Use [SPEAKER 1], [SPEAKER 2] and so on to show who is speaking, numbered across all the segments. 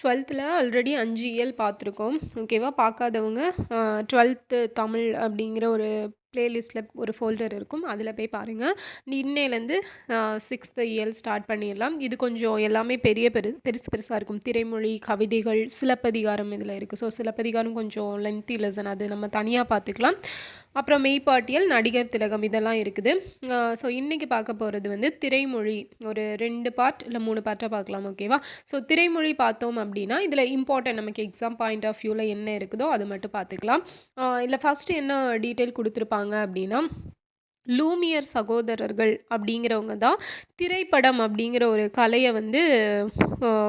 [SPEAKER 1] 12th already 5 இயல் பார்த்துருக்கோம். ஓகேவா? பார்க்காதவங்க 12th தமிழ் அப்படிங்கிற ஒரு பிளேலிஸ்ட்டில் ஒரு ஃபோல்டர் இருக்கும். அதில போய் பாருங்க. இன்னையிலேருந்து 6th இயல் ஸ்டார்ட் பண்ணிடலாம். இது கொஞ்சம் எல்லாமே பெருசு பெருசா இருக்கும். திரைமொழி, கவிதைகள், சிலப்பதிகாரம் இதில் இருக்குது. ஸோ சிலப்பதிகாரம் கொஞ்சம் லென்த்தி லெசன், அது நம்ம தனியாக பார்த்துக்கலாம். அப்புறம் மெய்ப்பாட்டியல், நடிகர் திலகம் இதெல்லாம் இருக்குது. ஸோ இன்றைக்கி பார்க்க போகிறது வந்து திரைமொழி. ஒரு 2 பார்ட் இல்லை 3 பார்ட்டாக பார்க்கலாம். ஓகேவா? ஸோ திரைமொழி பார்த்தோம் அப்படின்னா இதில் இம்பார்ட்டன்ட் நமக்கு எக்ஸாம் பாயிண்ட் ஆஃப் வியூவில் என்ன இருக்குதோ அது மட்டும் பார்த்துக்கலாம். இல்லை ஃபஸ்ட்டு என்ன டீட்டெயில் கொடுத்துருப்பாங்க அப்படின்னா, லூமியர் சகோதரர்கள் அப்படிங்கிறவங்க தான் திரைப்படம் அப்படிங்கிற ஒரு கலையை வந்து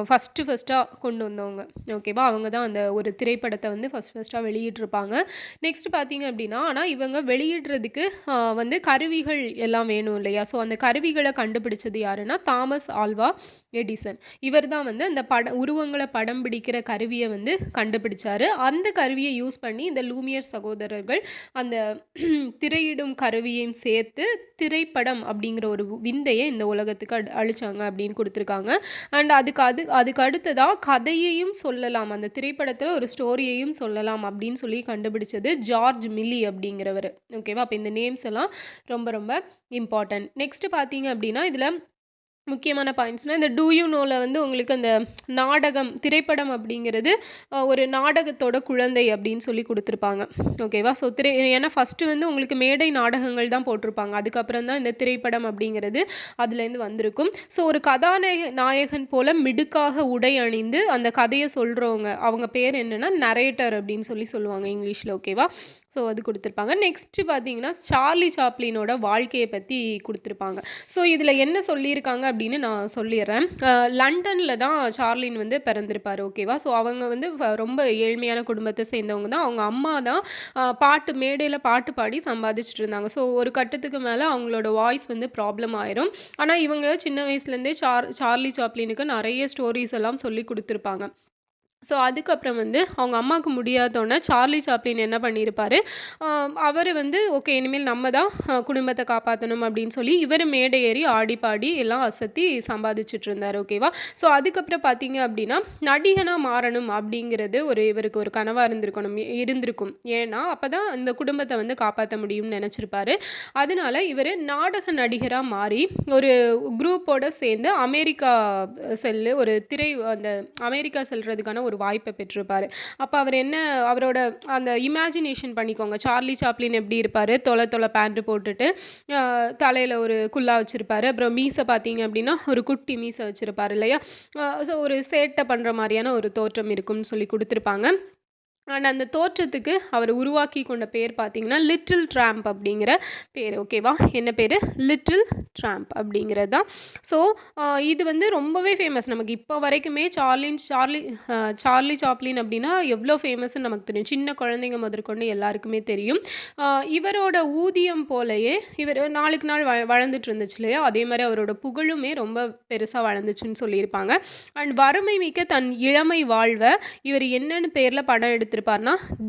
[SPEAKER 1] ஃபஸ்ட்டாக கொண்டு வந்தவங்க. ஓகேவா? அவங்க தான் அந்த ஒரு திரைப்படத்தை வந்து ஃபஸ்ட்டாக வெளியிட்டிருப்பாங்க. நெக்ஸ்ட் பார்த்தீங்க அப்படின்னா, ஆனால் இவங்க வெளியிடுறதுக்கு வந்து கருவிகள் எல்லாம் வேணும் இல்லையா? ஸோ அந்த கருவிகளை கண்டுபிடிச்சது யாருன்னா தாமஸ் ஆல்வா எடிசன். இவர் தான் வந்து அந்த உருவங்களை படம் பிடிக்கிற கருவியை வந்து கண்டுபிடிச்சாரு. அந்த கருவியை யூஸ் பண்ணி இந்த லூமியர் சகோதரர்கள் அந்த திரையிடும் கருவியையும் சேர்த்து திரைப்படம் அப்படிங்கிற ஒரு விந்தையை இந்த உலகத்துக்கு அழிச்சாங்க அப்படின்னு கொடுத்துருக்காங்க. அண்ட் அதுக்கு அடுத்ததாக கதையையும் சொல்லலாம், அந்த திரைப்படத்தில் ஒரு ஸ்டோரியையும் சொல்லலாம் அப்படின்னு சொல்லி கண்டுபிடிச்சது ஜார்ஜ் மில்லி அப்படிங்கிறவர். ஓகேவா? அப்போ இந்த நேம்ஸ் எல்லாம் ரொம்ப ரொம்ப இம்பார்ட்டன்ட். நெக்ஸ்ட் பார்த்தீங்க அப்படின்னா இதில் முக்கியமான பாயிண்ட்ஸ்னால் இந்த டூ யூ நோவில் வந்து உங்களுக்கு அந்த நாடகம் திரைப்படம் அப்படிங்கிறது ஒரு நாடகத்தோட குழந்தை அப்படின்னு சொல்லி கொடுத்துருப்பாங்க. ஓகேவா? ஸோ ஏன்னா ஃபஸ்ட்டு வந்து உங்களுக்கு மேடை நாடகங்கள் தான் போட்டிருப்பாங்க. அதுக்கப்புறம் தான் இந்த திரைப்படம் அப்படிங்கிறது அதுலேருந்து வந்திருக்கும். ஸோ ஒரு நாயகன் போல் மிடுக்காக உடை அணிந்து அந்த கதையை சொல்கிறவங்க, அவங்க பேர் என்னென்னா நரேட்டர் அப்படின்னு சொல்லுவாங்க இங்கிலீஷில். ஓகேவா? ஸோ அது கொடுத்துருப்பாங்க. நெக்ஸ்ட்டு பார்த்தீங்கன்னா சார்லி சாப்ளினோட வாழ்க்கையை பற்றி கொடுத்துருப்பாங்க. ஸோ இதில் என்ன சொல்லியிருக்காங்க அப்படின்னு நான் சொல்லிடுறேன். லண்டனில் தான் சார்லின் வந்து பிறந்திருப்பார். ஓகேவா? ஸோ அவங்க வந்து ரொம்ப ஏழ்மையான குடும்பத்தை சேர்ந்தவங்க தான். அவங்க அம்மா தான் மேடையில் பாட்டு பாடி சம்பாதிச்சுட்டு இருந்தாங்க. ஸோ ஒரு கட்டத்துக்கு மேலே அவங்களோட வாய்ஸ் வந்து ப்ராப்ளம் ஆயிரும். ஆனால் இவங்க சின்ன வயசுலேருந்தே சார்லி சாப்ளினுக்கு நிறைய ஸ்டோரிஸ் எல்லாம் சொல்லி கொடுத்துருப்பாங்க. ஸோ அதுக்கப்புறம் வந்து அவங்க அம்மாவுக்கு முடியாதோன்னே சார்லி சாப்ளின் என்ன பண்ணியிருப்பார், அவர் வந்து ஓகே இனிமேல் நம்ம தான் குடும்பத்தை காப்பாற்றணும் அப்படின்னு சொல்லி இவர் மேடை ஏறி ஆடி பாடி எல்லாம் அசத்தி சம்பாதிச்சுட்டு இருந்தார். ஓகேவா? ஸோ அதுக்கப்புறம் பார்த்தீங்க அப்படின்னா நடிகனாக மாறணும் அப்படிங்கிறது இவருக்கு ஒரு கனவாக இருந்திருக்கும். ஏன்னா அப்போ தான் இந்த குடும்பத்தை வந்து காப்பாற்ற முடியும்னு நினச்சிருப்பாரு. அதனால இவர் நாடக நடிகராக மாறி ஒரு குரூப்போடு சேர்ந்து அமெரிக்கா ஒரு அந்த அமெரிக்கா செல்றதுக்கான ஒரு வாய்ப்பை பெற்றிருப்பார். அப்போ அவரோட அந்த இமேஜினேஷன் பண்ணிக்கோங்க. சார்லி சாப்ளின் எப்படி இருப்பார், தொலை பேண்ட் போட்டுட்டு தலையில் ஒரு குல்லா வச்சுருப்பாரு. அப்புறம் மீசை பார்த்தீங்க அப்படின்னா ஒரு குட்டி மீசை வச்சுருப்பார் இல்லையா? ஸோ ஒரு சேட்டை பண்ணுற மாதிரியான ஒரு தோற்றம் இருக்கும்னு சொல்லி கொடுத்துருப்பாங்க. அண்ட் அந்த தோற்றத்துக்கு அவர் உருவாக்கி கொண்ட பேர் பார்த்தீங்கன்னா லிட்டில் ட்ராம்ப் அப்படிங்கிற பேர். ஓகேவா? என்ன பேர்? லிட்டில் ட்ராம்ப் அப்படிங்கிறது தான். ஸோ இது வந்து ரொம்பவே ஃபேமஸ். நமக்கு இப்போ வரைக்குமே சார்லி சாப்ளின் அப்படின்னா எவ்வளோ ஃபேமஸ்ன்னு நமக்கு தெரியும். சின்ன குழந்தைங்க முதற்கொண்டு எல்லாருக்குமே தெரியும். இவரோட ஊதியம் போலயே இவர் நாளுக்கு நாள் வளர்ந்துட்டு இருந்துச்சு இல்லையா? அதே மாதிரி அவரோட புகழுமே ரொம்ப பெருசாக வளர்ந்துச்சுன்னு சொல்லியிருப்பாங்க. அண்ட் வறுமை மிக்க தன் இளமை வாழ்வை இவர் என்னென்னு பேரில் படம் எடுத்திருப்பார்னா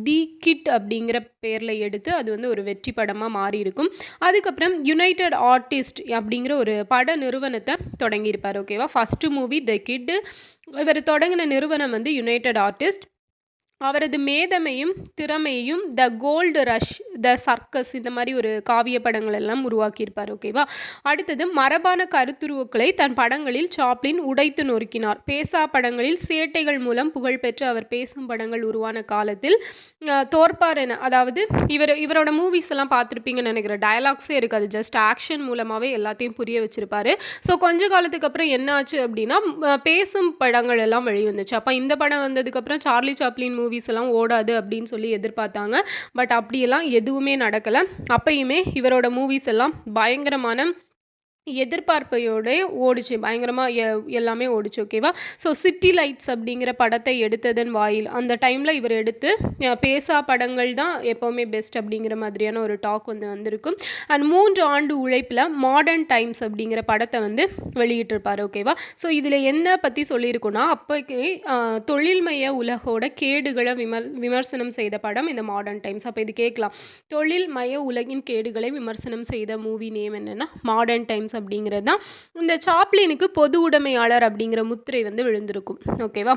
[SPEAKER 1] தி கிட் அப்படிங்கிற பேரில் எடுத்து அது வந்து ஒரு வெற்றி படமாக மாறி இருக்கும். அதுக்கப்புறம் யுனைடெட் ஆர்டிஸ்ட் அப்படிங்கிற ஒரு பட நிறுவனத்தை தொடங்கியிருப்பார். ஓகேவா? First movie the kid. இவர் தொடங்கின நிறுவனம் வந்து யுனைடெட் ஆர்டிஸ்ட். அவரது மேதமையும் திறமையும் the gold rush, the circus இந்த மாதிரி ஒரு காவிய படங்கள் எல்லாம் உருவாக்கியிருப்பார். ஓகேவா? அடுத்தது மரபான கருத்துருவுக்களை தன் படங்களில் சாப்ளின் உடைத்து நொறுக்கினார். பேசா படங்களில் சேட்டைகள் மூலம் புகழ்பெற்று அவர் பேசும் படங்கள் உருவான காலத்தில் தோற்பார் என, அதாவது இவரோட மூவிஸ் எல்லாம் பார்த்துருப்பீங்கன்னு நினைக்கிறேன். டயலாக்ஸே இருக்காது, ஜஸ்ட் ஆக்ஷன் மூலமாகவே எல்லாத்தையும் புரிய வச்சுருப்பார். ஸோ கொஞ்ச காலத்துக்கு அப்புறம் என்ன ஆச்சு அப்படின்னா பேசும் படங்கள் எல்லாம் வெளிவந்துச்சு. அப்போ இந்த படம் வந்ததுக்கப்புறம் சார்லி சாப்ளின் மூவிஸ் எல்லாம் ஓடாது அப்படின்னு சொல்லி எதிர்பார்த்தாங்க. பட் அப்படியெல்லாம் எதுவுமே நடக்கலை. அப்பயுமே இவரோட மூவிஸ் எல்லாம் பயங்கரமான எதிர்பார்ப்பையோட ஓடிச்சு. பயங்கரமாக எல்லாமே ஓடிச்சு. ஓகேவா? ஸோ சிட்டி லைட்ஸ் அப்படிங்கிற படத்தை எடுத்ததன் வாயில் அந்த டைமில் இவர் எடுத்து பேசா படங்கள் தான் எப்போவுமே பெஸ்ட் அப்படிங்கிற மாதிரியான ஒரு டாக் வந்திருக்கும். அண்ட் 3 ஆண்டு உழைப்பில் மாடர்ன் டைம்ஸ் அப்படிங்கிற படத்தை வந்து வெளியிட்டிருப்பார். ஓகேவா? ஸோ இதில் என்ன பற்றி சொல்லியிருக்கோன்னா அப்போக்கே தொழில்மய உலகோட கேடுகளை விமர்சனம் செய்த படம் இந்த மாடர்ன் டைம்ஸ். அப்போ இது கேட்கலாம், தொழில்மய உலகின் கேடுகளை விமர்சனம் செய்த மூவி நேம் என்னென்னா மாடர்ன் டைம்ஸ் அப்படிங்கிறது தான். இந்த சாப்ளினுக்கு பொது உடைமையாளர் அப்படிங்கிற முத்திரை வந்து விழுந்திருக்கும். ஓகேவா?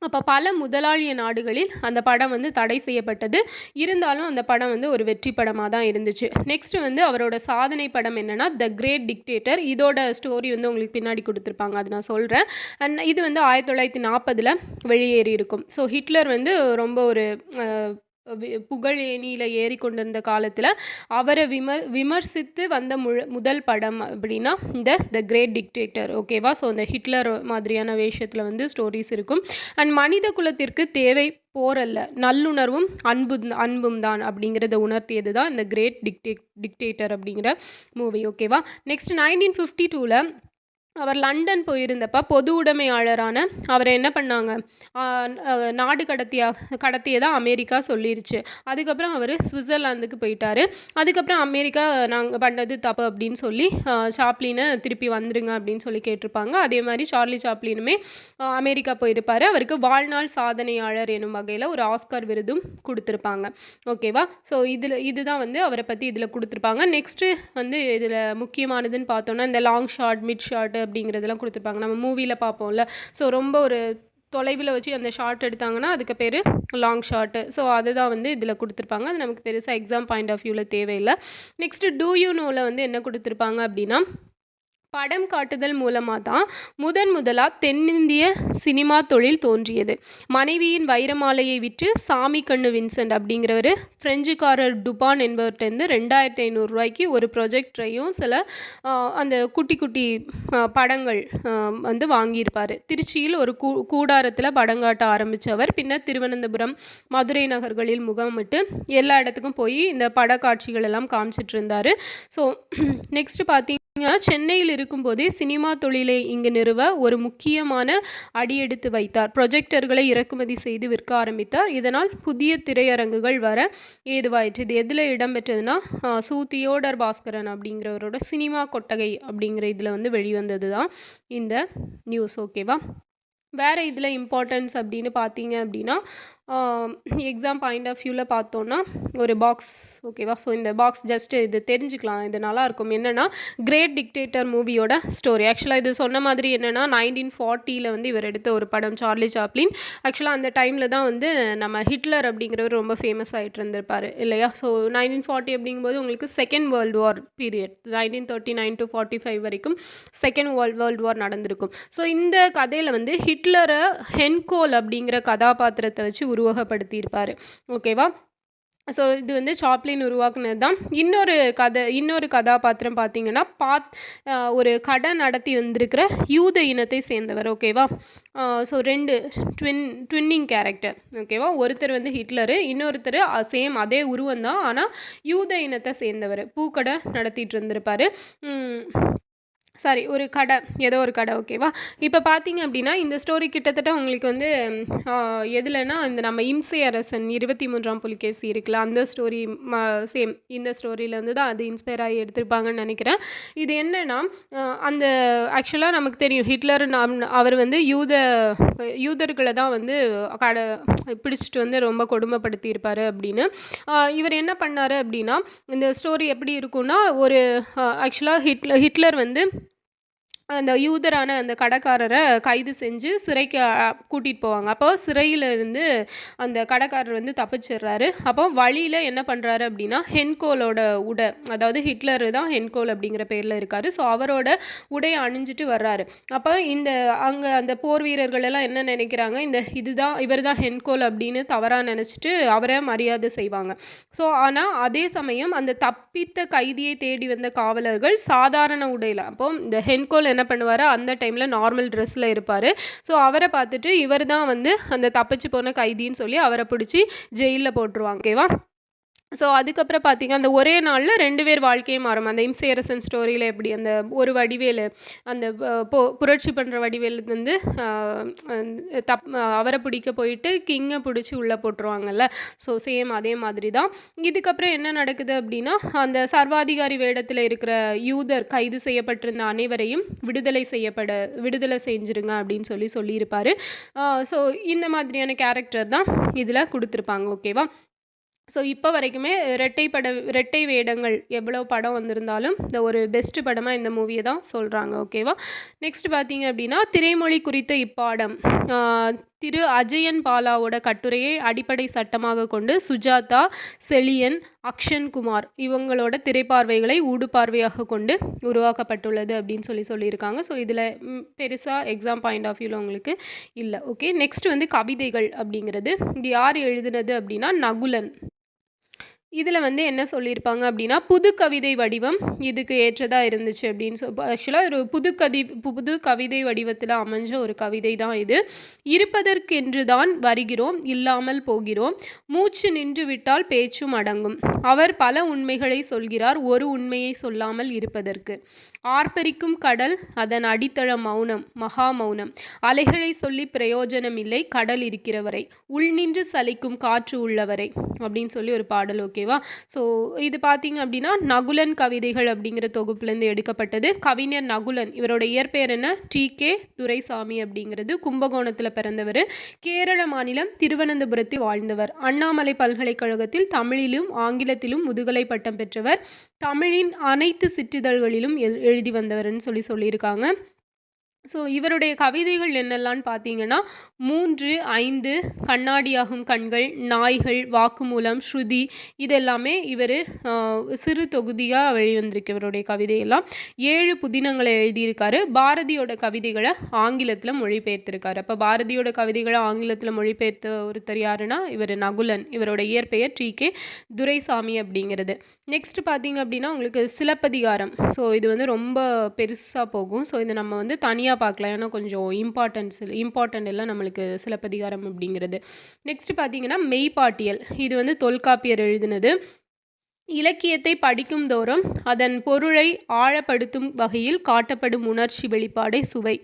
[SPEAKER 1] அப்போ பல முதலாளிய நாடுகளில் அந்த படம் வந்து தடை செய்யப்பட்டது. இருந்தாலும் அந்த படம் வந்து ஒரு வெற்றி படமாக தான் இருந்துச்சு. நெக்ஸ்ட்டு வந்து அவரோட சாதனை படம் என்னென்னா த கிரேட் டிக்டேட்டர். இதோட ஸ்டோரி வந்து உங்களுக்கு பின்னாடி கொடுத்துருப்பாங்க, அது நான் சொல்கிறேன். அண்ட் இது வந்து 1940 வெளியேறி இருக்கும். ஸோ ஹிட்லர் வந்து ரொம்ப ஒரு புகழ் ஏணியில் ஏறி கொண்டிருந்த காலத்தில் அவரை விமர்சித்து வந்த முதல் படம் அப்படின்னா த கிரேட் டிக்டேட்டர். ஓகேவா? ஸோ இந்த ஹிட்லர் மாதிரியான வேஷத்தில் வந்து ஸ்டோரிஸ் இருக்கும். அண்ட் மனித குலத்திற்கு தேவை போரல்ல, நல்லுணர்வும் அன்பும் தான் அப்படிங்கிறத உணர்த்தியது தான் இந்த கிரேட் டிக்டேட்டர் அப்படிங்கிற மூவி. ஓகேவா? நெக்ஸ்ட் 1952 அவர் லண்டன் போயிருந்தப்போ பொது உடைமையாளரான அவரை என்ன பண்ணாங்க, நாடு கடத்தியதாக அமெரிக்கா சொல்லிருச்சு. அதுக்கப்புறம் அவர் சுவிட்சர்லாந்துக்கு போயிட்டார். அதுக்கப்புறம் அமெரிக்கா நாங்கள் பண்ணது தப்பு அப்படின்னு சொல்லி சாப்ளினை திருப்பி வந்துருங்க அப்படின்னு சொல்லி கேட்டிருப்பாங்க. அதே மாதிரி சார்லி சாப்ளினுமே அமெரிக்கா போயிருப்பார். அவருக்கு வாழ்நாள் சாதனையாளர் எனும் வகையில் ஒரு ஆஸ்கார் விருதும் கொடுத்துருப்பாங்க. ஓகேவா? ஸோ இதுதான் வந்து அவரை பற்றி இதில் கொடுத்துருப்பாங்க. நெக்ஸ்ட்டு வந்து இதில் முக்கியமானதுன்னு பார்த்தோன்னா இந்த லாங் ஷாட், மிட் ஷாட் அப்படிங்கிறதெல்லாம் கொடுத்துருப்பாங்க. நம்ம மூவியில் பார்ப்போம்ல. ஸோ ரொம்ப ஒரு தொலைவில் வச்சு அந்த ஷார்ட் எடுத்தாங்கன்னா அதுக்கு பேர் லாங் ஷார்ட்டு. ஸோ அதுதான் வந்து இதில் கொடுத்துருப்பாங்க. அது நமக்கு பெருசாக எக்ஸாம் பாயிண்ட் ஆஃப் வியூவில் தேவையில்லை. நெக்ஸ்ட்டு டூ யூ நோவில் வந்து என்ன கொடுத்துருப்பாங்க அப்படின்னா படம் காட்டுதல் மூலமாக தான் முதலாக தென்னிந்திய சினிமா தொழில் தோன்றியது. மனைவியின் வைரமாலையை விற்று சாமி கண்ணு வின்சென்ட் அப்படிங்கிறவர் ஃப்ரெஞ்சுக்காரர் டுபான் என்பவர்கிட்டருந்து 2500 ரூபாய்க்கு ஒரு ப்ரொஜெக்டரையும் சில அந்த குட்டி குட்டி படங்கள் வந்து வாங்கியிருப்பார். திருச்சியில் ஒரு கூடாரத்தில் படம் காட்ட ஆரம்பித்தவர் பின்னர் திருவனந்தபுரம், மதுரை நகர்களில் முகாமிட்டு எல்லா இடத்துக்கும் போய் இந்த படக்காட்சிகள் எல்லாம் காமிச்சிட்டு இருந்தார். ஸோ நெக்ஸ்ட்டு பார்த்தீங்கன்னா சென்னையில் இருக்கும்போதே சினிமா தொழிலை இங்கு நிறுவ ஒரு முக்கியமான அடியெடுத்து வைத்தார். ப்ரொஜெக்டர்களை இறக்குமதி செய்து விற்க ஆரம்பித்தார். இதனால் புதிய திரையரங்குகள் வர ஏதுவாயிற்று. இது எதில் இடம்பெற்றதுன்னா தியோடர் பாஸ்கரன் அப்படிங்கிறவரோட சினிமா கொட்டகை அப்படிங்கிற இதில் வந்து வெளிவந்தது தான் இந்த நியூஸ். ஓகேவா? வேறு இதில் இம்பார்ட்டன்ஸ் அப்படின்னு பார்த்தீங்க அப்படின்னா எக்ஸாம் பாயிண்ட் ஆஃப் வியூவில் பார்த்தோன்னா ஒரு பாக்ஸ். ஓகேவா? ஸோ இந்த பாக்ஸ் ஜஸ்ட்டு இது தெரிஞ்சுக்கலாம், இது நல்லாயிருக்கும். என்னென்னா கிரேட் டிக்டேட்டர் மூவியோட ஸ்டோரி. ஆக்சுவலாக இது சொன்ன மாதிரி என்னென்னா 1940 வந்து இவர் எடுத்த ஒரு படம் சார்லி சாப்ளின். ஆக்சுவலாக அந்த டைமில் தான் வந்து நம்ம ஹிட்லர் அப்படிங்கிறவர் ரொம்ப ஃபேமஸ் ஆகிட்டு இருந்திருப்பார் இல்லையா? ஸோ 1940 அப்படிங்கும்போது உங்களுக்கு second world war period, 1939 to 45 வரைக்கும் செகண்ட் வேர்ல்டு வார் நடந்திருக்கும். ஸோ இந்த கதையில் வந்து ஹிட்லரை ஹென்கோல் அப்படிங்கிற கதாபாத்திரத்தை வச்சு உருவகப்படுத்தியிருப்பார். ஓகேவா? ஸோ இது வந்து சாப்ளின் உருவாக்குனது தான். இன்னொரு கதாபாத்திரம் பார்த்தீங்கன்னா ஒரு கடை நடத்தி வந்திருக்கிற யூத இனத்தை சேர்ந்தவர். ஓகேவா? So 2 twinning character. ஓகேவா? ஒருத்தர் வந்து ஹிட்லரு, இன்னொருத்தர் சேம் அதே உருவம் தான், ஆனால் யூத இனத்தை சேர்ந்தவர். பூக்கடை நடத்திட்டு இருந்திருப்பார். ஒரு கடை, ஏதோ ஒரு கடை. ஓகேவா? இப்போ பார்த்தீங்க அப்படின்னா இந்த ஸ்டோரி கிட்டத்தட்ட உங்களுக்கு வந்து எதுலன்னா இந்த நம்ம இம்சை அரசன் 23ஆம் புலிகேசி இருக்குல்ல, அந்த ஸ்டோரி சேம் இந்த ஸ்டோரியிலேருந்து தான் அது இன்ஸ்பயர் ஆகி எடுத்திருப்பாங்கன்னு நினைக்கிறேன். இது என்னென்னா அந்த ஆக்சுவலாக நமக்கு தெரியும் ஹிட்லர் அவர் வந்து யூதர்களை தான் வந்து பிடிச்சிட்டு வந்து ரொம்ப கொடுமைப்படுத்தியிருப்பார் அப்படின்னு. இவர் என்ன பண்ணார் அப்படின்னா இந்த ஸ்டோரி எப்படி இருக்குன்னா ஒரு ஆக்சுவலாக ஹிட்லர் வந்து அந்த யூதரான அந்த கடைக்காரரை கைது செஞ்சு சிறைக்கு கூட்டிகிட்டு போவாங்க. அப்போ சிறையிலேருந்து அந்த கடைக்காரர் வந்து தப்பிச்சிடுறாரு. அப்போ வழியில் என்ன பண்ணுறாரு அப்படின்னா ஹென்கோலோட உடை, அதாவது ஹிட்லர் தான் ஹென்கோல் அப்படிங்கிற பேரில் இருக்கார். ஸோ அவரோட உடையை அணிஞ்சிட்டு வர்றாரு. அப்போ அங்கே அந்த போர் வீரர்கள் எல்லாம் என்ன நினைக்கிறாங்க, இவர் தான் ஹென்கோல் அப்படின்னு தவறாக நினச்சிட்டு அவரை மரியாதை செய்வாங்க. ஸோ ஆனால் அதே சமயம் அந்த தப்பித்த கைதியை தேடி வந்த காவலர்கள் சாதாரண உடையில், அப்போ இந்த ஹென்கோல் என்ன பண்ணுவார், அந்த டைமில் நார்மல் ட்ரெஸ்ஸில் இருப்பார். ஸோ அவரை பார்த்துட்டு இவர் தான் வந்து அந்த தப்பிச்சு போன கைதின்னு சொல்லி அவரை பிடிச்சி ஜெயிலில் போட்டுருவாங்க. ஓகேவா? ஸோ அதுக்கப்புறம் பார்த்தீங்க அந்த ஒரே நாளில் 2 பேர் வாழ்க்கையும் மாறும். அந்த இம்சையரசன் ஸ்டோரியில் எப்படி அந்த ஒரு வடிவேலு அந்த புரட்சி பண்ணுற வடிவேலு வந்து அவரை பிடிக்க போயிட்டு கிங்கை பிடிச்சி உள்ளே போட்டுருவாங்கல்ல. ஸோ சேம் அதே மாதிரி தான். இதுக்கப்புறம் என்ன நடக்குது அப்படின்னா அந்த சர்வாதிகாரி வேடத்தில் இருக்கிற யூதர் கைது செய்யப்பட்டிருந்த அனைவரையும் விடுதலை செஞ்சுருங்க அப்படின்னு சொல்லியிருப்பார். ஸோ இந்த மாதிரியான கேரக்டர் தான் இதில் கொடுத்துருப்பாங்க. ஓகேவா? ஸோ இப்போ வரைக்குமே ரெட்டை வேடங்கள் எவ்வளோ படம் வந்திருந்தாலும் இந்த ஒரு பெஸ்ட்டு படமாக இந்த மூவியை தான் சொல்கிறாங்க. ஓகேவா? நெக்ஸ்ட் பார்த்தீங்க அப்படின்னா திரைமொழி குறித்த இப்பாடம் திரு அஜயன் பாலாவோட கட்டுரையை அடிப்படை சட்டமாக கொண்டு சுஜாதா, செழியன், அக்ஷன் குமார் இவங்களோட திரைப்பார்வைகளை ஊடுபார்வையாக கொண்டு உருவாக்கப்பட்டுள்ளது அப்படின்னு சொல்லியிருக்காங்க. ஸோ இதில் பெருசாக எக்ஸாம் பாயிண்ட் ஆஃப் வியூவில் உங்களுக்கு இல்லை. ஓகே, நெக்ஸ்ட் வந்து கவிதைகள் அப்படிங்கிறது இது யார் எழுதுனது அப்படின்னா நகுலன். இதில் வந்து என்ன சொல்லியிருப்பாங்க அப்படின்னா புது கவிதை வடிவம் இதுக்கு ஏற்றதாக இருந்துச்சு அப்படின்னு ஆக்சுவலாக ஒரு புது கவிதை வடிவத்தில் அமைஞ்ச ஒரு கவிதை தான் இது. இருப்பதற்கென்று தான் வருகிறோம், இல்லாமல் போகிறோம், மூச்சு நின்று விட்டால் பேச்சும் அடங்கும். அவர் பல உண்மைகளை சொல்கிறார், ஒரு உண்மையை சொல்லாமல் இருப்பதற்கு. ஆர்ப்பரிக்கும் கடல், அதன் அடித்தள மௌனம், மகா மௌனம். அலைகளை சொல்லி பிரயோஜனம் இல்லை, கடல் இருக்கிறவரை, உள்நின்று சலிக்கும் காற்று உள்ளவரை அப்படின்னு சொல்லி ஒரு பாடல். ஓகேவா? ஸோ இது பார்த்தீங்க அப்படின்னா நகுலன் கவிதைகள் அப்படிங்கிற தொகுப்புலேருந்து எடுக்கப்பட்டது. கவிஞர் நகுலன், இவரோட இயற்பெயர் என்ன? டி.கே. துரைசாமி அப்படிங்கிறது. கும்பகோணத்தில் பிறந்தவர். கேரள மாநிலம் திருவனந்தபுரத்தில் வாழ்ந்தவர். அண்ணாமலை பல்கலைக்கழகத்தில் தமிழிலும் ஆங்கிலத்திலும் முதுகலை பட்டம் பெற்றவர். தமிழின் அனைத்து சிற்றிதழ்களிலும் எழுதி வந்தவர்னு சொல்லியிருக்காங்க. ஸோ இவருடைய கவிதைகள் என்னெல்லாம்னு பார்த்தீங்கன்னா 3, 5, கண்ணாடியாகும் கண்கள், நாய்கள், வாக்குமூலம், ஸ்ருதி இதெல்லாமே இவர் சிறு தொகுதியாக வெளிவந்திருக்கு இவருடைய கவிதையெல்லாம். 7 புதினங்களை எழுதியிருக்காரு. பாரதியோட கவிதைகளை ஆங்கிலத்தில் மொழிபெயர்த்திருக்காரு. அப்போ பாரதியோட கவிதைகளை ஆங்கிலத்தில் மொழிபெயர்த்த ஒருத்தர் யாருன்னா இவர் நகுலன். இவரோட இயற்பெயர் டி.கே. துரைசாமி அப்படிங்கிறது. நெக்ஸ்ட் பார்த்தீங்க அப்படின்னா உங்களுக்கு சிலப்பதிகாரம். ஸோ இது வந்து ரொம்ப பெருசாக போகும். ஸோ இதை நம்ம வந்து தனியாக பார்க்கலாம், ஏன்னா கொஞ்சம் இம்பார்ட்டன்ட் எல்லாம் நம்மளுக்கு சிலப்பதிகாரம் அப்படிங்கிறது. நெக்ஸ்ட் பார்த்தீங்கன்னா மெய்ப்பாட்டியல். இது வந்து தொல்காப்பியர் எழுதினது. இலக்கியத்தை படிக்கும் தோறும் அதன் பொருளை ஆழப்படுத்தும் வகையில் காட்டப்படும் உணர்ச்சி வெளிப்பாடை சுவை.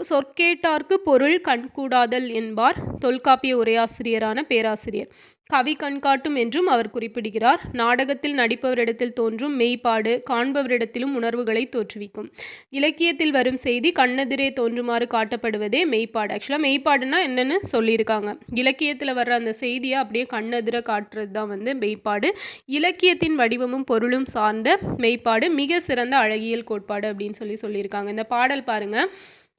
[SPEAKER 1] சொற்கேட்டார்க்கு பொருள் கண்கூடாதல் என்பார் தொல்காப்பிய உரையாசிரியரான பேராசிரியர். கவி கண்காட்டும் என்றும் அவர் குறிப்பிடுகிறார். நாடகத்தில் நடிப்பவரிடத்தில் தோன்றும் மெய்ப்பாடு காண்பவரிடத்திலும் உணர்வுகளை தோற்றுவிக்கும். இலக்கியத்தில் வரும் செய்தி கண்ணெதிரே தோன்றுமாறு காட்டப்படுவதே மெய்ப்பாடு. ஆக்சுவலாக மெய்ப்பாடுனா என்னன்னு சொல்லியிருக்காங்க. இலக்கியத்தில் வர்ற அந்த செய்தியை அப்படியே கண்ணெதிர காட்டுறது தான் வந்து மெய்ப்பாடு. இலக்கியத்தின் வடிவமும் பொருளும் சார்ந்த மெய்ப்பாடு மிக சிறந்த அழகியல் கோட்பாடு அப்படின்னு சொல்லியிருக்காங்க. இந்த பாடல் பாருங்க.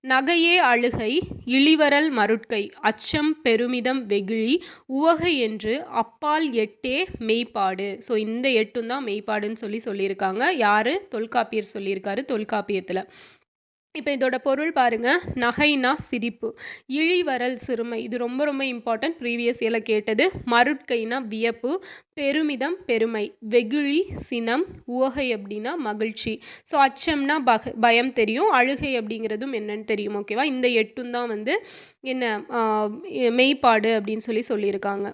[SPEAKER 1] நகையே அழுகை, இளிவரல் மருட்கை, அச்சம் பெருமிதம் வெகுளி, உவகை என்று அப்பால் 8 மெய்ப்பாடு. ஸோ இந்த 8 தான் மெய்ப்பாடுன்னு சொல்லியிருக்காங்க. யார்? தொல்காப்பியர் சொல்லியிருக்காரு தொல்காப்பியத்தில். இப்போ இதோட பொருள் பாருங்கள். நகைனா சிரிப்பு, இழிவரல் சிறுமை, இது ரொம்ப ரொம்ப இம்பார்ட்டன்ட், ப்ரீவியஸ் இயரில் கேட்டது. மருட்கைனா வியப்பு, பெருமிதம் பெருமை, வெகுளி சினம், உவகை அப்படின்னா மகிழ்ச்சி. ஸோ அச்சம்னா பயம் தெரியும், அழுகை அப்படிங்கிறதும் என்னன்னு தெரியும். ஓகேவா? இந்த 8 தான் வந்து என்ன மெய்ப்பாடு அப்படின்னு சொல்லியிருக்காங்க.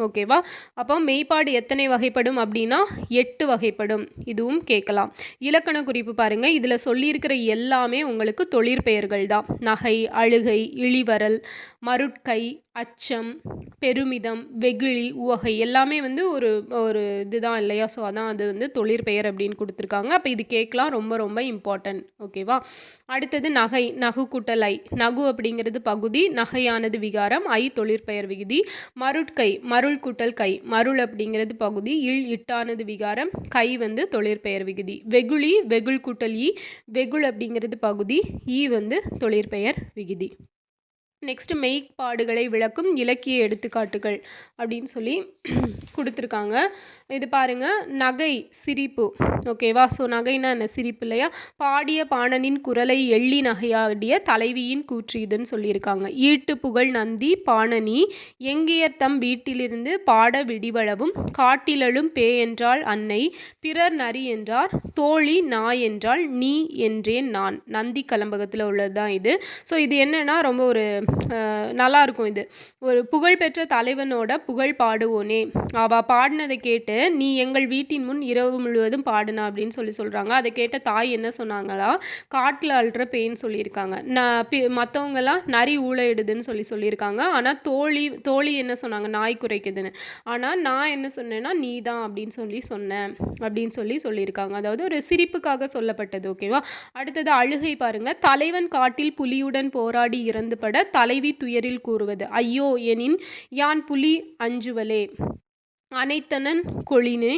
[SPEAKER 1] ஓகேவா? அப்போ மெய்ப்பாடு எத்தனை வகைப்படும் அப்படின்னா 8 வகைப்படும். இதுவும் கேட்கலாம். இலக்கண குறிப்பு பாருங்கள். இதில் சொல்லியிருக்கிற எல்லாமே உங்களுக்கு தொழிற்பெயர்கள் தான். நகை, அழுகை, இழிவரல், மருட்கை, அச்சம், பெருமிதம், வெகுளி, உவகை எல்லாமே வந்து ஒரு இதுதான் இல்லையா? ஸோ அதான் அது வந்து தொழிற்பெயர் அப்படின்னு கொடுத்துருக்காங்க. அப்போ இது கேட்கலாம், ரொம்ப ரொம்ப இம்பார்ட்டன்ட். ஓகேவா? அடுத்தது நகை, நகு கூட்டல் ஐ. நகு அப்படிங்கிறது பகுதி, நகையானது விகாரம், ஐ தொழிற்பெயர் விகுதி. மருட்கை, மருள் கூட்டல் கை, மருள் அப்படிங்கிறது பகுதி, இட்டானது விகாரம், கை வந்து தொழிற்பெயர் விகுதி. வெகுளி, வெகுள் கூட்டல் ஈ, வெகுள் அப்படிங்கிறது பகுதி, ஈ வந்து தொழிற்பெயர் விகுதி. நெக்ஸ்ட்டு மெய்ப்பாடுகளை விளக்கும் இலக்கிய எடுத்துக்காட்டுகள் அப்படின்னு சொல்லி கொடுத்துருக்காங்க. இது பாருங்கள். நகை சிரிப்பு. ஓகேவா? ஸோ நகைனா என்ன? சிரிப்பு இல்லையா? பாடிய பாணனின் குரலை எள்ளி நகையாடிய தலைவியின் கூற்று இதுன்னு சொல்லியிருக்காங்க. ஈட்டு புகழ் நந்தி பாணனி எங்கியர் தம் வீட்டிலிருந்து பாட விடிவளவும் காட்டிலழும் பே என்றாள் அன்னை பிறர் நரி என்றார் தோழி நாய் என்றால் நீ என்றேன் நான். நந்தி கலம்பகத்தில் உள்ளது தான் இது. ஸோ இது என்னன்னா ரொம்ப ஒரு நல்லாயிருக்கும். இது ஒரு புகழ்பெற்ற தலைவனோட புகழ் பாடுவோனே, அவள் பாடினதை கேட்டு நீ எங்கள் வீட்டின் முன் இரவு முழுவதும் பாடுனா அப்படின்னு சொல்கிறாங்க. அதை கேட்ட தாய் என்ன சொன்னாங்களா? காட்டில் அழுற பேன்னு சொல்லியிருக்காங்க. மற்றவங்கெல்லாம் நரி ஊழையிடுதுன்னு சொல்லியிருக்காங்க. ஆனால் தோழி என்ன சொன்னாங்க? நாய் குறைக்குதுன்னு. ஆனால் நான் என்ன சொன்னேன்னா நீ தான் அப்படின்னு சொன்னேன் அப்படின்னு சொல்லியிருக்காங்க. அதாவது ஒரு சிரிப்புக்காக சொல்லப்பட்டது. ஓகேவா? அடுத்தது அழுகை பாருங்க. தலைவன் காட்டில் புலியுடன் போராடி இறந்துபட தலைவி துயரில் கூறுவது ஐயோ எனின் யான் புலி அஞ்சுவலே அனைத்தனன் கொளினே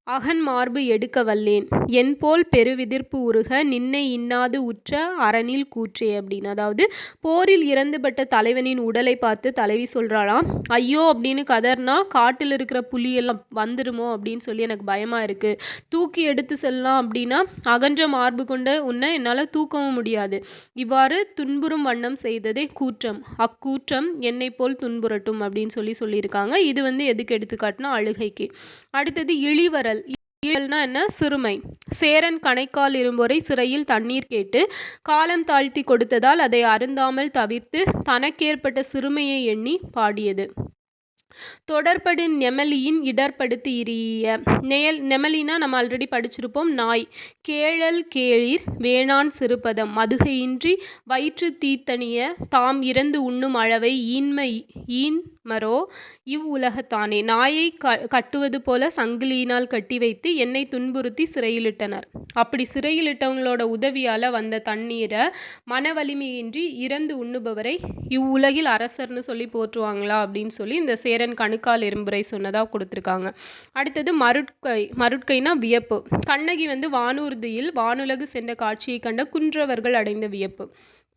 [SPEAKER 1] அகன் மார்பு எடுக்க வல்லேன் என்போல் பெருவிதிர்ப்பு உருக நின்னை இன்னாது உற்ற அரணில் கூற்றே அப்படின்னு. அதாவது போரில் இறந்துபட்ட தலைவனின் உடலை பார்த்து தலைவி சொல்கிறாளாம், ஐயோ அப்படின்னு கதர்னா காட்டில் இருக்கிற புலியெல்லாம் வந்துடுமோ அப்படின்னு சொல்லி எனக்கு பயமாக இருக்குது, தூக்கி எடுத்து செல்லலாம் அப்படின்னா அகன்ற மார்பு கொண்ட உன்னை என்னால் தூக்கவும் முடியாது, இவ்வாறு துன்புறும் வண்ணம் செய்ததே கூற்றம், அக்கூற்றம் என்னை போல் துன்புறட்டும் அப்படின்னு சொல்லியிருக்காங்க. இது எதுக்கு எடுத்துக்காட்டுனா அழுகைக்கு. அடுத்தது இழிவரல். இழிவரல்னா என்ன? சிறுமை. சேரன் கணைக்கால் இரும்பொறை சிறையில் தண்ணீர் கேட்டு காலம் தாழ்த்தி கொடுத்ததால் அதை அருந்தாமல் தவிர்த்து தனக்கேற்பட்ட சிறுமையை எண்ணி பாடியது. தொடர்படு நெமலியின் இடர்படுத்து இரிய. நெமலினா நம்ம ஆல்ரெடி படிச்சிருப்போம், நாய். கேழல் கேளிர் வேணான் சிறுபதம் மதுகையின்றி வயிற்று தீத்தனிய தாம் இறந்து உண்ணும் அளவை ஈன்மரோ இவ் உலகத்தானே. நாயை கட்டுவது போல சங்கிலியினால் கட்டி வைத்து என்னை துன்புறுத்தி சிறையிலிட்டனர். அப்படி சிறையிலிட்டவங்களோட உதவியால் வந்த தண்ணீரை மன வலிமையின்றி இறந்து உண்ணுபவரை இவ்வுலகில் அரசர்னு சொல்லி போற்றுவாங்களா அப்படின்னு சொல்லி இந்த சேரன் கணுக்கால் எறும்புரை சொன்னதாக கொடுத்துருக்காங்க. அடுத்தது மருட்கைனா வியப்பு. கண்ணகி வானூர்தியில் வானுலகு சென்ற காட்சியை கண்ட குன்றவர்கள் அடைந்த வியப்பு.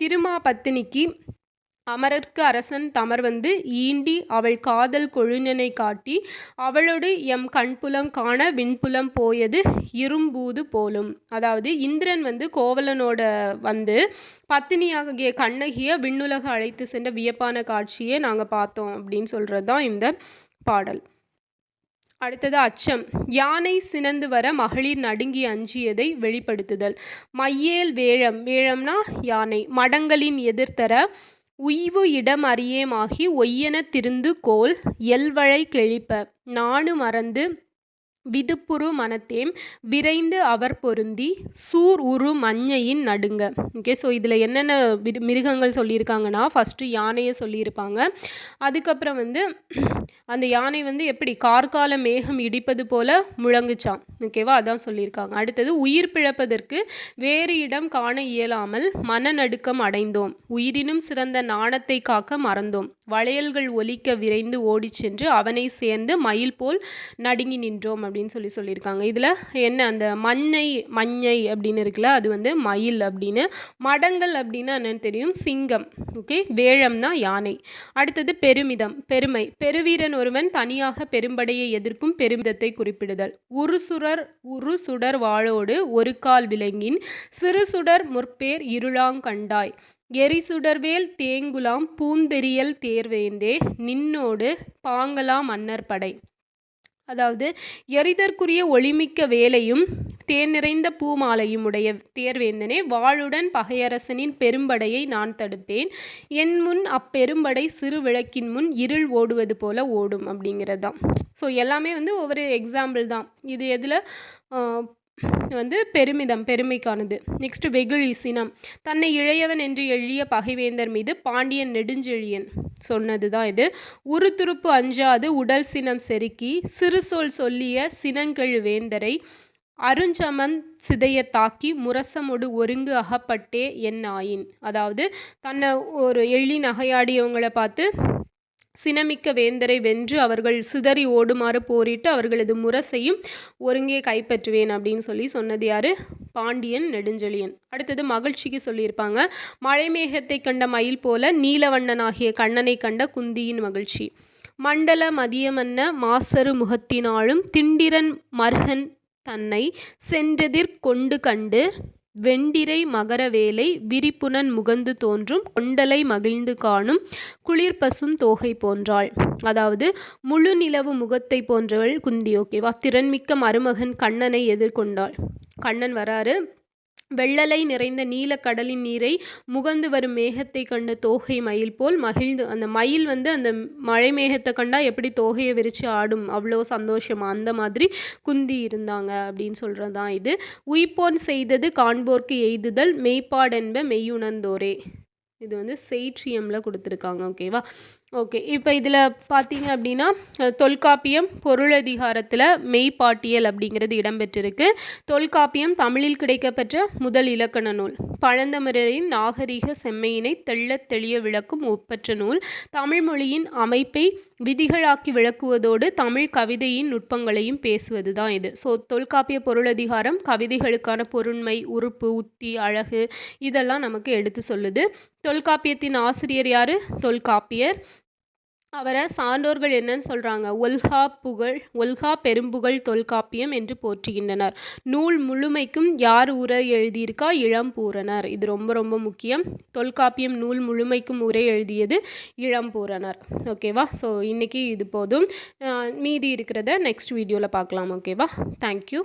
[SPEAKER 1] திருமா பத்தினிக்கு அமரர்க்கு அரசன் தமர் ஈண்டி அவள் காதல் கொழுஞனை காட்டி அவளோடு எம் கண்புலம் காண விண்புலம் போயது இரும்பூது போலும். அதாவது இந்திரன் கோவலனோட பத்தினியாகிய கண்ணகியை விண்ணுலக அழைத்து சென்ற வியப்பான காட்சியை நாங்கள் பார்த்தோம் அப்படின்னு சொல்கிறது தான் இந்த பாடல். அடுத்தது அச்சம். யானை சினந்து வர மகளிர் நடுங்கி அஞ்சியதை வெளிப்படுத்துதல். மையேல் வேழம். வேழம்னா யானை. மடங்களின் எதிர்த்தர உய்வு இடம் அறியேமாகி ஒய்யென திருந்து கோல் எல்வழை கெழிப்ப நாணு மறந்து விதுப்புறு மனத்தேம் விரைந்து அவர் பொருந்தி சூர் உரு மஞ்சையின் நடுங்க. ஓகே, ஸோ இதில் என்னென்ன மிருகங்கள் சொல்லியிருக்காங்கன்னா, ஃபஸ்ட்டு யானையை சொல்லியிருப்பாங்க. அதுக்கப்புறம் அந்த யானை எப்படி கார்கால மேகம் இடிப்பது போல் முழங்குச்சான். ஓகேவா, அதான் சொல்லியிருக்காங்க. அடுத்தது உயிர் பிழைப்பதற்கு வேறு இடம் காண இயலாமல் மனநடுக்கம் அடைந்தோம், உயிரினும் சிறந்த நாணத்தை காக்க மறந்தோம், வளையல்கள் ஒலிக்க விரைந்து ஓடி சென்று அவனை சேர்ந்து மயில் போல் நடுங்கி நின்றோம் அப்படின்னு சொல்லியிருக்காங்க. இதில் என்ன, அந்த மஞ்சை அப்படின்னு இருக்குல்ல, அது மயில் அப்படின்னு. மடங்கள் அப்படின்னா என்னன்னு தெரியும், சிங்கம். ஓகே, வேழம்னா யானை. அடுத்தது பெருமிதம், பெருமை. பெருவீரன் ஒருவன் தனியாக பெரும்படையை எதிர்க்கும் பெருமிதத்தை குறிப்பிடுதல். உரு சுடர் வாளோடு ஒரு கால் விலங்கின் சிறு சுடர் முற்பேர் இருளாங்கண்டாய் எரிசுடர்வேல் தேங்குலாம் பூந்தெரியல் தேர்வேந்தே நின்னோடு பாங்கலாம் மன்னர் படை. அதாவது எரிதற்குரிய ஒளிமிக்க வேலையும் தேன் நிறைந்த பூமாலையும் உடைய தேர்வேந்தனே, வாளுடன் பகையரசனின் பெரும்படையை நான் தடுப்பேன், என் முன் அப்பெரும்படை சிறு விளக்கின் முன் இருள் ஓடுவது போல ஓடும் அப்படிங்கிறது தான். ஸோ எல்லாமே ஒவ்வொரு எக்ஸாம்பிள் தான். இது எதில் பெருமிதம், பெருமைக்கானது. நெக்ஸ்ட் வெகுளி, சினம். தன்னை இளையவன் என்று எழிய பகைவேந்தர் மீது பாண்டியன் நெடுஞ்செழியன் சொன்னது தான் இது. உரு துருப்பு அஞ்சாது உடல் சினம் செருக்கி சிறு சொல் சொல்லிய சினங்கெழு வேந்தரை அருஞ்சமன் சிதைய தாக்கி முரசமொடு ஒருங்கு அகப்பட்டே என் ஆயின். அதாவது தன்னை ஒரு எள்ளி நகையாடியவங்களை பார்த்து சினமிக்க வேந்தரை வென்று அவர்கள் சிதறி ஓடுமாறு போரிட்டு அவர்களது முரசையும் ஒருங்கே கைப்பற்றுவேன் அப்படின்னு சொன்னது யாரு? பாண்டியன் நெடுஞ்செழியன். அடுத்தது மகிழ்ச்சிக்கு சொல்லியிருப்பாங்க. மழைமேகத்தை கண்ட மயில் போல நீலவண்ணனாகிய கண்ணனை கண்ட குந்தியின் மகிழ்ச்சி. மண்டல மதியமன்ன மாசரு முகத்தினாலும் திண்டிரன் மருகன் தன்னை சென்றதிற் கொண்டு கண்டு வெண்டிரை மகர வேலை விரிப்புனன் முகந்து தோன்றும் கொண்டலை மகிழ்ந்து காணும் குளிர்பசும் தோகை போன்றாள். அதாவது முழு நிலவு முகத்தை போன்றவள் குந்தி. ஓகேவா, திறன்மிக்க மருமகன் கண்ணனை எதிர்கொண்டாள். கண்ணன் வராரு, வெள்ளலை நிறைந்த நீல கடலின் நீரை முகந்து வரும் மேகத்தை கண்ட தோகை மயில் போல் மகிழ்ந்து, அந்த மயில் அந்த மழை மேகத்தை கண்டா எப்படி தோகையை விரித்து ஆடும், அவ்வளோ சந்தோஷமா, அந்த மாதிரி குந்தி இருந்தாங்க அப்படின்னு சொல்கிறது தான் இது. உயிர்ப்போன் செய்தது காண்போர்க்கு எய்துதல் மெய்ப்பாடென்ப மெய்யுணர்ந்தோரே. இது வந்து செய்ற்றியமில் கொடுத்துருக்காங்க. ஓகேவா? ஓகே. இப்போ இதில் பார்த்தீங்க அப்படின்னா தொல்காப்பியம் பொருளதிகாரத்தில் மெய்ப்பாட்டியல் அப்படிங்கிறது இடம்பெற்றிருக்கு. தொல்காப்பியம் தமிழில் கிடைக்கப்பெற்ற முதல் இலக்கண நூல். பழந்தமிழரின் நாகரிக செம்மையினை தெள்ளத் தெளிய விளக்கும் ஒப்பற்ற நூல். தமிழ் மொழியின் அமைப்பை விதிகளாக்கி விளக்குவதோடு தமிழ் கவிதையின் நுட்பங்களையும் பேசுவது தான் இது. ஸோ தொல்காப்பிய பொருளதிகாரம் கவிதைகளுக்கான பொருண்மை, உறுப்பு, உத்தி, அழகு இதெல்லாம் நமக்கு எடுத்து சொல்லுது. தொல்காப்பியத்தின் ஆசிரியர் யார்? தொல்காப்பியர். அவரை சான்றோர்கள் என்னன்னு சொல்கிறாங்க? ஒல்கா பெரும்புகழ் தொல்காப்பியம் என்று போற்றுகின்றனர். நூல் முழுமைக்கும் யார் உரை எழுதியிருக்கா? இளம்பூரணர். இது ரொம்ப ரொம்ப முக்கியம். தொல்காப்பியம் நூல் முழுமைக்கும் உரை எழுதியது இளம்பூரணர். ஓகேவா? ஸோ இன்றைக்கி இது போதும். மீதி இருக்கிறத நெக்ஸ்ட் வீடியோவில் பார்க்கலாம். ஓகேவா? தேங்க்யூ.